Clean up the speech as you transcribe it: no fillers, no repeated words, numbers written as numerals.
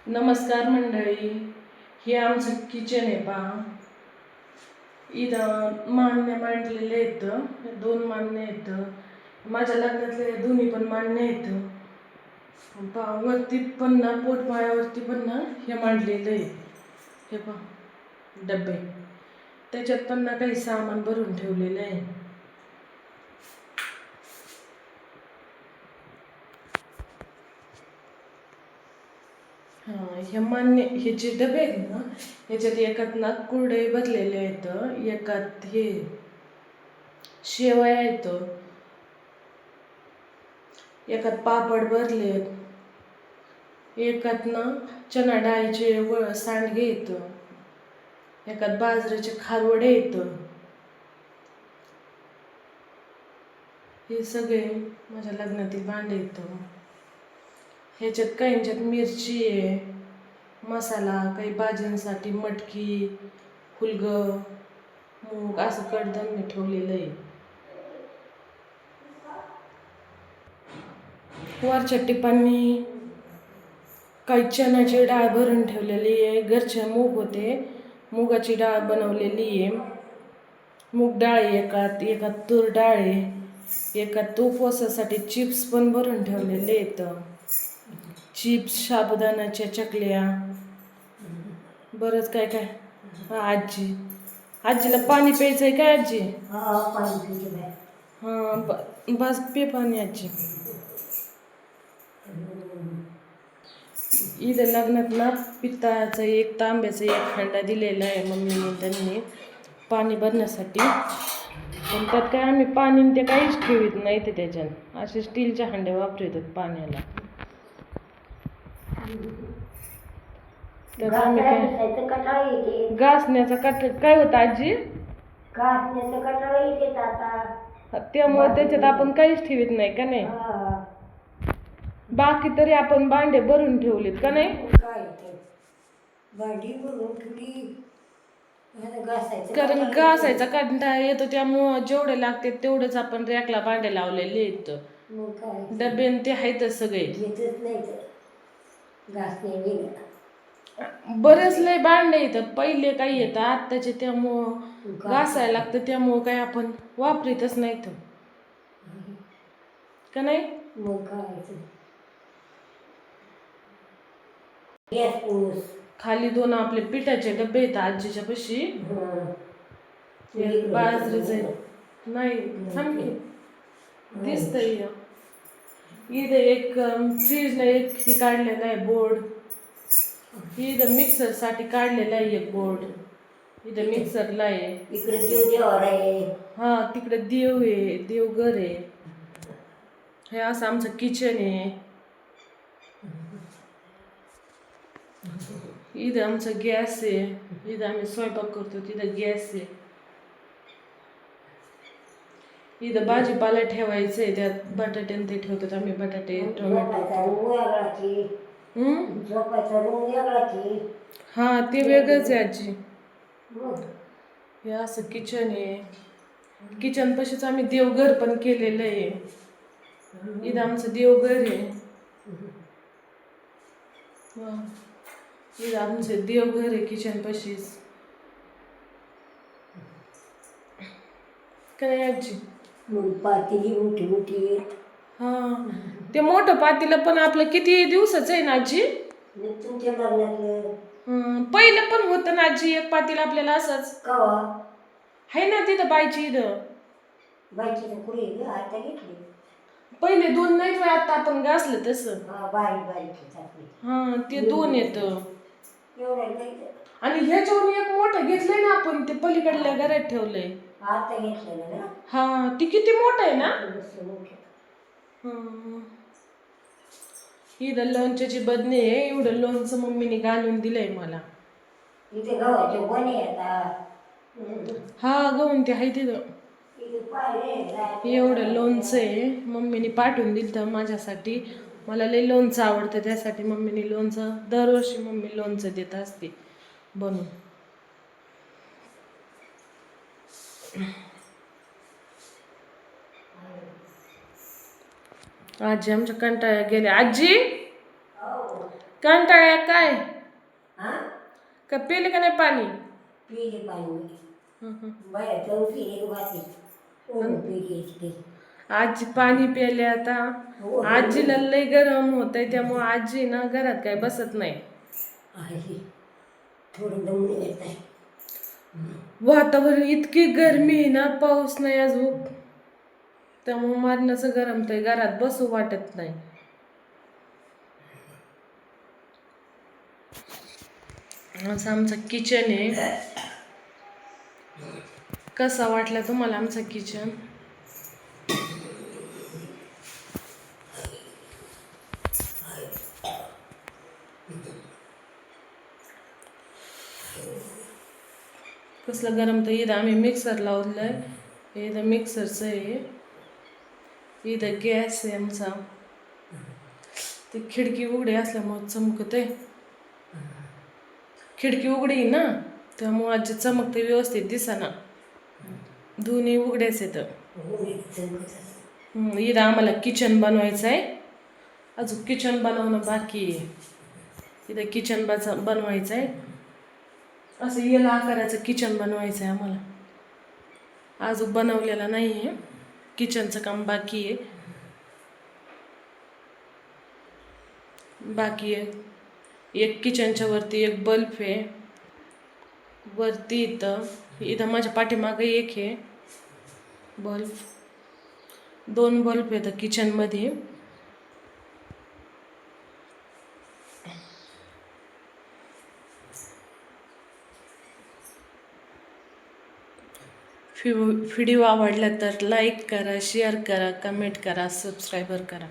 नमस्कार मंडळी. हे आमचं किचन आहे पहा. इथं मान्य मांडलेले आहेत, 2 मान्य आहेत. माझ्या लग्नातले दोन्ही पण मान्य आहेत पहा. वरती पण ना पोटमाळ्यावरती पण ना हे मांडलेलं आहे. हे पहा डबे, त्याच्यात पण ना काही सामान भरून ठेवलेलं आहे. हे मान्य हे जे डबे आहेत ना, ह्याच्यात एकात ना कुरडे भरलेले आहेत, एकात हे शेवया आहेत, एकात पापड भरलेत, एकात ना चणा डाळीचे सांडगे आहेत, एकात बाजरीचे खारवडे आहेत. हे सगळे माझ्या लग्नातील भांडे आहेत. ह्याच्यात काहींच्यात मिरची आहे, मसाला, काही भाज्यांसाठी मटकी, हुलगं, मूग असं कडधान्य ठेवलेलं आहे. वरच्या टिपांनी काही चण्याची डाळ भरून ठेवलेली आहे. घरचे मूग होते, मुगाची डाळ बनवलेली आहे. मूग डाळ एकात तूर डाळ आहे, एकात उपवासासाठी चिप्स पण भरून ठेवलेले आहेत. चिप्स, साबुदाण्याच्या चकल्या, बरंच काय काय. आजीला पाणी प्यायचं आहे काय आजी? हां, बस पे पाणी आजी. इथं लग्नात ना पित्ताचं एक तांब्याचं एक हंडा दिलेला आहे मम्मीने त्यांनी पाणी भरण्यासाठी. पण त्यात काय आम्ही पाणी ते काहीच ठेवीत नाही. ते त्याच्यात असे स्टीलचे हंडे वापरतात पाण्याला. तर आम्ही काय घासण्याचा कटाळा काय होता आजी? त्यामुळे त्याच्यात आपण काहीच ठेवीत नाही का नाही. बाकी तरी आपण भांडे भरून ठेवलेत का नाही. कारण घासायचा कंटाळा येतो, त्यामुळं जेवढे लागते तेवढेच आपण रॅकला भांडे लावलेले आहेत. डबे ते आहेतच सगळे. बरेच लय भांडे येतात, पहिले काही येतं आत्ताचे, त्यामुळं घासायला लागतं, त्यामुळं काही आपण वापरीतच नाहीत का नाही. खाली 2 आपले पिठाचे डबे आहेत आजीच्या पाशी. बाजरीचे नाही थांबी दिसतंय. इथं एक फ्रीजला एक हे काढलेला आहे बोर्ड. इथं मिक्सरसाठी काढलेला आहे एक बोर्ड. इथं मिक्सरला आहे. इकडे देवदेवार आहे. हा, तिकडे देव आहे, देवघर आहे. हे असं आमचं किचन आहे. इथं आमचं गॅस आहे. इथं आम्ही स्वयंपाक करतो, तिथं गॅस आहे. इथं भाजीपाला ठेवायचं आहे, त्यात बटाटे ते ठेवतात आम्ही, बटाटे, टोमॅटो. हा, ते वेगळंच आहे आजी. हे असं किचन आहे. किचन पाशीच आम्ही देवघर पण केलेलं आहे. इथं आमचं देवघर आहे. इथं आमचं देवघर आहे किचन पाशीच काय आजी. पातेली मोठी मोठी. हा, ते मोठं पातेलं पण आपलं किती दिवसाचं आहे ना आजी. तुमच्या लग्नातलं पहिलं पण होतं ना आजी एक पातेलं आपल्याला असंच. आहे ना तिथं बायची इथं. पहिले 2 नाही तर आता आपण घासलं तसं. हा, ते 2 येतं. आणि ह्याच्यावर एक मोठं घेतलंय ना आपण, ते पलीकडल्या घरात ठेवलंय. हा, ती किती मोठं आहे ना. इथं लोणच्याची बदली आहे. एवढं लोणचं मम्मीने घालून दिलंय मला. हा, गहून ते आहे तिथं. एवढं लोणचं आहे, मम्मीने पाठवून दिलं माझ्यासाठी. मला लय लोणचं आवडतं, त्यासाठी मम्मीने लोणचं दरवर्षी मम्मी लोणचं देत असते बनवून. आजी आमच्या कंटाळ्या गेल्या. आजी कंटाळ्या काय हा का पिले का नाही पाणी? पिले पाणी हं. बाहेर जाऊन पिले वाटी पिले आजी पाणी प्यायले आता. आजीला लय गरम होतंय त्यामुळे आजी ना घरात काय बसत नाही. आहे थोडं दमून येत आहे. वातावरण इतकी गरमी आहे ना, पाऊस नाही अजून, त्यामुळे मरणाचं गरमतंय, घरात बसू वाटत नाही. असं आमचं किचन आहे. कसा वाटला तुम्हाला आमचं किचन? कसलं गरम तर इथं आम्ही मिक्सर लावलंय. इथं मिक्सरचं आहे. इथं गॅस आहे आमचा. ती खिडकी उघडी असल्यामुळे चमकते. खिडकी उघडी आहे ना, त्यामुळे आजी चमकते, व्यवस्थित दिसेना. दोन्ही उघड्याच येतं. इथं आम्हाला किचन बनवायचं आहे. अजून किचन बनवणं बाकी आहे. इथं किचन बनवायचं आहे. असं येल आकाराचं किचन बनवायचं आहे आम्हाला. अजून बनवलेलं नाही आहे. किचनचं काम बाकी आहे. एक किचनच्या वरती एक बल्ब आहे. वरती इथं माझ्या पाठीमागे एक आहे बल्ब. 2 बल्ब आहेत किचनमध्ये. व्हिडिओ आवडला तर लाईक करा, शेअर करा, कमेंट करा, सबस्क्राईबर करा.